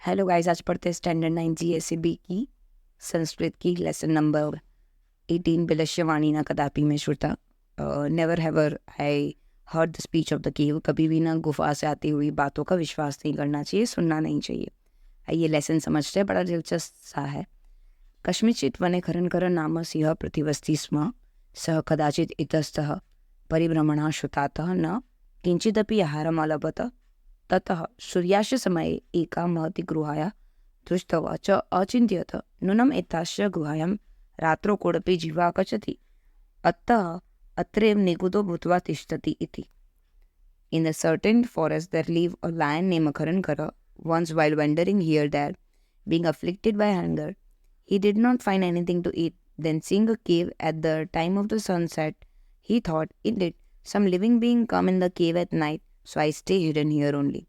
Hello guys, आज पढ़ते हैं स्टैंडर्ड 9 जीएसईबी की संस्कृत की लेसन नंबर 18 विलक्ष्यवाणी न कदापि में श्रुता। Never have I heard the speech of the cave. कभी भी ना गुफा से आती हुई बातों का विश्वास नहीं करना चाहिए, सुनना नहीं चाहिए। ये लेसन समझते हैं, बड़ा दिलचस्प सा है। कस्मिंश्चित् वने खरनकर नाम सिंह प्रतिवस्ति स्म। सः कदाचित् इतस्तः परिभ्रमणः श्रुतातः न किंचिदपि आहारम् अलभत। ततः सूर्यास्तमये एका महती गुहाया दृष्ट्वा च अचिन्त्यत नूनम् एतास्य गुहायां रात्रौ कोऽपि जीवः आगच्छति, अतः अत्रैव निगूढो भूत्वा तिष्ठति इति। In a certain forest there lived a lion named Karankara. Once while wandering here there, being afflicted by hunger, he did not find anything to eat. Then seeing a cave at the time of the sunset, he thought, indeed, some living being come in the cave at night, so I stay hidden here only.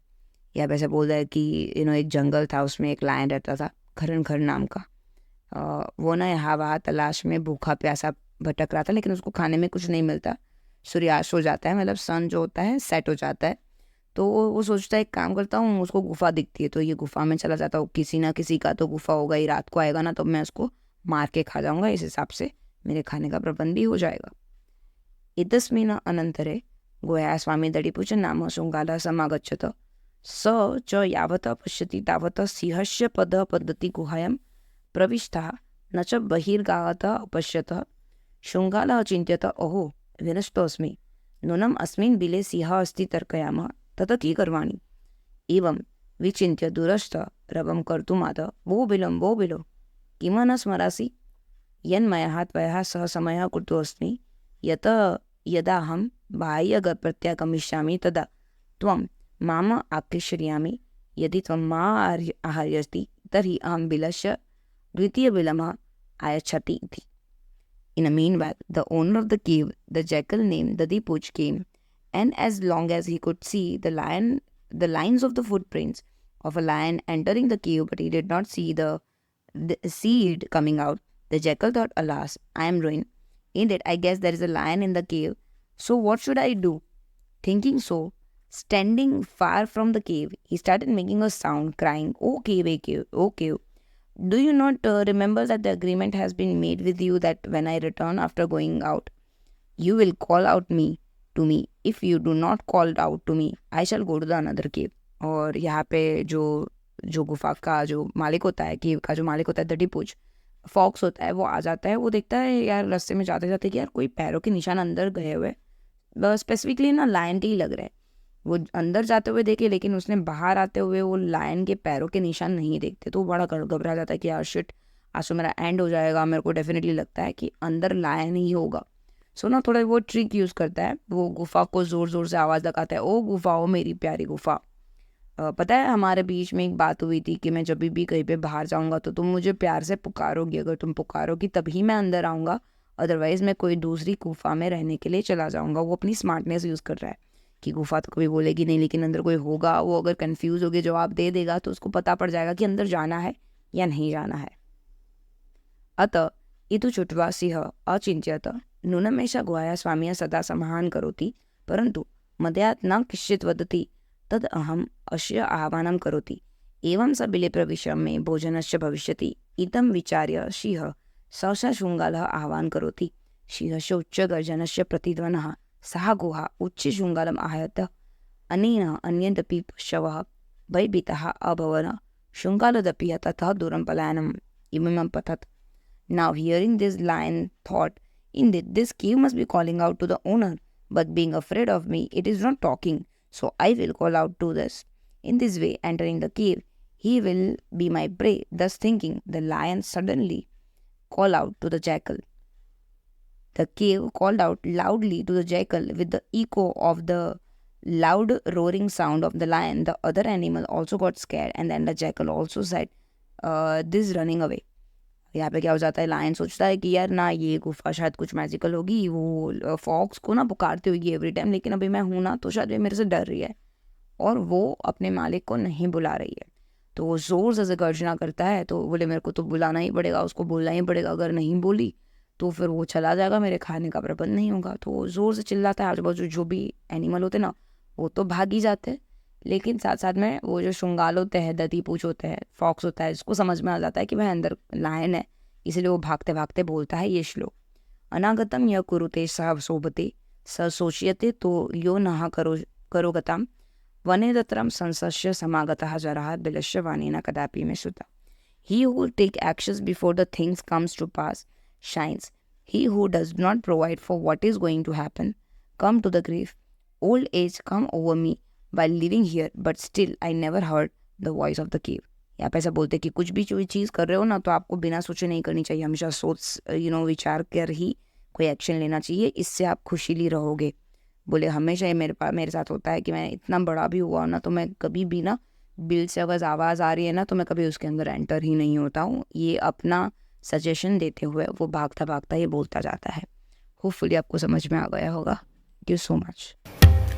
यहाँ पे ऐसा बोल रहा है कि एक जंगल था, उसमें एक लायन रहता था खरन खर नाम का। वो ना यहाँ वहाँ तलाश में भूखा प्यासा भटक रहा था, लेकिन उसको खाने में कुछ नहीं मिलता। सूर्यास्त हो जाता है, मतलब सन जो होता है सेट हो जाता है, तो वो सोचता है एक काम करता हूँ, उसको गुफा दिखती है तो ये गुफा में चला जाता हूँ। किसी ना किसी का तो गुफा होगा ही, रात को आएगा ना तो मैं उसको मार के खा जाऊँगा, इस हिसाब से मेरे खाने का प्रबंध भी हो जाएगा। इतस्मिन् अनन्तरे गुहायाः स्वामी दधिपूजन नाम शृङ्गालः समागच्छत। स च यावत् पश्यति तावत् सिंहस्य पद्धति गुहायां प्रविष्टः न च बहिर्गातः अपश्यतः। शृङ्गालः चिन्तयत, अहो विनष्टोऽस्मि, नूनम् अस्मिन् बिले सिंहः अस्ति तर्कयामः, तत् किं करवाणि। एवं विचिन्त्य दूरस्थ रवं कर्तुमाद, वो बिलो किम न स्मरासि यन्मया त्वया सह समयः कृतोऽस्मि, यत यदाहं बाह्यप्रत्यागमिष्यामि तदा त्वं माम आकृष्यामि। यदि त्वं मा आहार्यसि तर्हि अहं बिलस्य द्वितीयबिलम् आयच्छति इति। In a meanwhile, the owner of the cave, the jackal named Dadipuch, came, and as long as he could see the lines of the footprints of a lion entering the cave, but he did not see see it coming out, the jackal thought, alas, I am ruined. Indeed, I guess there is a lion in the cave. So what should I do? Thinking so, standing far from the cave, he started making a sound, crying, "O cave, O cave, do you not remember that the agreement has been made with you that when I return after going out, you will call out to me. If you do not call out to me, I shall go to the another cave." और यहाँ पे जो गुफा का जो मालिक होता है, केव का जो मालिक होता है, दधिपूज फॉक्स होता है, वो आ जाता है। वो देखता है यार रास्ते में जाते जाते कि यार कोई पैरों के निशान अंदर गए हुए, स्पेसिफिकली ना लायन के ही लग रहे हैं। वो अंदर जाते हुए देखे, लेकिन उसने बाहर आते हुए वो लायन के पैरों के निशान नहीं देखते, तो वो बड़ा घबरा जाता है कि यार शिट, आज तो मेरा एंड हो जाएगा। मेरे को डेफिनेटली लगता है कि अंदर लायन ही होगा। सो ना थोड़ा वो ट्रिक यूज़ करता है, वो गुफा को ज़ोर ज़ोर से आवाज़ लगाता है, ओ गुफा, ओ मेरी प्यारी गुफा। पता है हमारे बीच में एक बात हुई थी कि मैं जब भी कहीं पे बाहर जाऊँगा तो तुम मुझे प्यार से पुकारोगी। अगर तुम पुकारोगी तभी मैं अंदर आऊँगा, अदरवाइज़ मैं कोई दूसरी गुफा में रहने के लिए चला जाऊँगा। वो अपनी स्मार्टनेस यूज़ कर रहा है कि गुफा तो कभी बोलेगी नहीं, लेकिन अंदर कोई होगा, वो अगर कन्फ्यूज़ होकर जवाब दे देगा तो उसको पता पड़ जाएगा कि अंदर जाना है या नहीं जाना है। अतः इतु छुट्वा सिंह अचिन्त्यत नूनमेषा गुहाया स्वामिया सदा समाहं करोति, परंतु मदयात् न किश्चित् वदति, तद् अहम् अस्य आह्वानं करोति। एवं स बिले प्रविश्य मे भोजनस्य भविष्यति। इदं विचार्य सिंहः सहसा शृङ्गालः आह्वानं करोति। सिंहस्य उच्चगर्जनस्य प्रतिध्वनः सः गुहा उच्च शृङ्गालम् आहयत। अनेन अन्यदपि पशवः भयभीताः अभवन्। शृङ्गालदपि ततः दूरं पलायनम् इमं पतत्। Now hearing this, lion thought, indeed this cave must be calling out to the owner, but being afraid of me, it is not talking, so I will call out to this. In this way, entering the cave, he will be my prey. Thus thinking, the lion suddenly called out to the jackal. The cave called out loudly to the jackal with the echo of the loud roaring sound of the lion. The other animal also got scared, and then the jackal also said, this running away. यहाँ पे क्या हो जाता है, lion सोचता है कि यार ना ये गुफा शायद कुछ मैजिकल होगी, वो फॉक्स को ना पुकारती होगी एवरी टाइम, लेकिन अभी मैं हूँ ना तो शायद ये मेरे से डर रही है और वो अपने मालिक को नहीं बुला रही है। तो वो ज़ोर से गर्जना करता है, तो बोले मेरे को तो बुलाना ही पड़ेगा, उसको बोलना ही पड़ेगा, अगर नहीं बोली तो फिर वो चला जाएगा, मेरे खाने का प्रबंध नहीं होगा। तो वो ज़ोर से चिल्लाता है, आजू बाजू जो भी एनिमल होते ना वो तो भाग ही जाते हैं, लेकिन साथ साथ में वो जो श्रृंगाल होते हैं, दधीपूछ होते हैं, फॉक्स होता है, इसको समझ में आ जाता है कि वह अंदर लायन है, इसलिए वो भागते भागते बोलता है ये श्लोक, अनागतम य कुरुते सह शोभते स शोच्यते तो यो नः करोगताम वने तत्रम संसस्य समागतः जरः बिलस्य वाणिना कदापि मे श्रुता. He who take actions before the things comes to pass shines. He who does not provide for what is going to happen come to the grave. Old age come over me while living here, but still I never heard the voice of the cave. यहाँ पे ऐसा बोलते कि कुछ भी चीज़ कर रहे हो ना तो आपको बिना सोचे नहीं करनी चाहिए, हमेशा सोच विचार कर ही कोई एक्शन लेना चाहिए, इससे आप खुशीली रहोगे. बोले हमेशा ये मेरे साथ होता है कि मैं इतना बड़ा भी हुआ ना तो मैं कभी भी ना बिल से अगर आवाज़ आ रही है ना तो मैं कभी उसके अंदर एंटर ही नहीं होता हूँ. ये अपना सजेशन देते हुए वो भागता भागता ये बोलता जाता है. होपफुली आपको समझ में आ गया होगा. Thank you so much.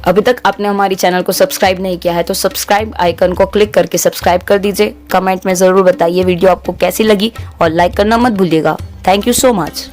अभी तक आपने हमारी चैनल को सब्सक्राइब नहीं किया है तो सब्सक्राइब आइकन को क्लिक करके सब्सक्राइब कर दीजिए. कमेंट में ज़रूर बताइए वीडियो आपको कैसी लगी और लाइक करना मत भूलिएगा. Thank you so much.